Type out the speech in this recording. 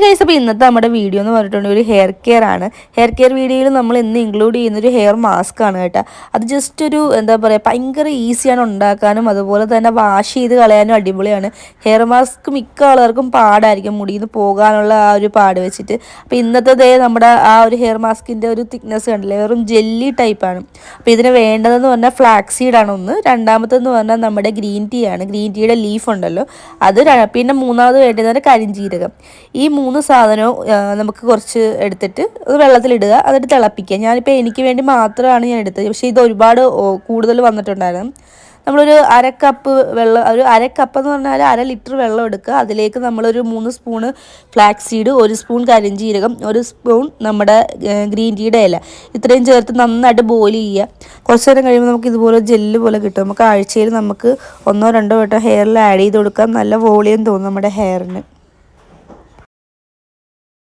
Guys, അപ്പോൾ ഇന്നത്തെ നമ്മുടെ വീഡിയോ എന്ന് പറഞ്ഞിട്ടുണ്ടെങ്കിൽ ഒരു ഹെയർ കെയർ ആണ്. ഹെയർ കെയർ വീഡിയോയിൽ നമ്മൾ ഇന്ന് ഇൻക്ലൂഡ് ചെയ്യുന്നൊരു ഹെയർ മാസ്ക് ആണ് കേട്ടോ. അത് ജസ്റ്റ് ഒരു എന്താ പറയുക, ഭയങ്കര ഈസിയാണ് ഉണ്ടാക്കാനും അതുപോലെ തന്നെ വാഷ് ചെയ്ത് കളയാനും അടിപൊളിയാണ്. ഹെയർ മാസ്ക് മിക്ക ആളുകൾക്കും പാടായിരിക്കും മുടിയിൽ നിന്ന് പോകാനുള്ള ആ ഒരു പാട് വെച്ചിട്ട്. അപ്പോൾ ഇന്നത്തെ നമ്മുടെ ആ ഒരു ഹെയർ മാസ്കിൻ്റെ ഒരു തിക്നെസ് കണ്ടില്ലേ, വെറും ജെല്ലി ടൈപ്പാണ്. അപ്പോൾ ഇതിന് വേണ്ടതെന്ന് പറഞ്ഞാൽ ഫ്ലാക്സ് സീഡാണ് ഒന്ന്, രണ്ടാമത്തെന്ന് പറഞ്ഞാൽ നമ്മുടെ ഗ്രീൻ ടീ ആണ്. ഗ്രീൻ ടീയുടെ ലീഫ് ഉണ്ടല്ലോ അത്, പിന്നെ മൂന്നാമത് വേണ്ടത് കരിഞ്ജീരകം. ഈ മൂന്ന് സാധനവും നമുക്ക് കുറച്ച് എടുത്തിട്ട് അത് വെള്ളത്തിലിടുക, എന്നിട്ട് തിളപ്പിക്കുക. ഞാനിപ്പോൾ എനിക്ക് വേണ്ടി മാത്രമാണ് ഞാൻ എടുത്തത്, പക്ഷേ ഇത് ഒരുപാട് കൂടുതൽ വന്നിട്ടുണ്ടായിരുന്നു. നമ്മളൊരു അരക്കപ്പ് വെള്ളം, ഒരു അരക്കപ്പ് എന്ന് പറഞ്ഞാൽ 1/2 ലിറ്റർ വെള്ളം എടുക്കുക. അതിലേക്ക് നമ്മളൊരു 3 സ്പൂണ് ഫ്ലാക്സ് സീഡ്, 1 സ്പൂൺ കരിഞ്ജീരകം, 1 സ്പൂൺ നമ്മുടെ ഗ്രീൻ ടീയുടെ ഇല, ഇത്രയും ചേർത്ത് നന്നായിട്ട് ബോയിൽ ചെയ്യുക. കുറച്ച് നേരം കഴിയുമ്പോൾ നമുക്ക് ഇതുപോലെ ജെല്ല് പോലെ കിട്ടും. നമുക്ക് ആഴ്ചയിൽ നമുക്ക് 1-2 വട്ടം ഹെയറിൽ ആഡ് ചെയ്ത് കൊടുക്കാം. നല്ല വോളിയം തോന്നും നമ്മുടെ ഹെയറിന്.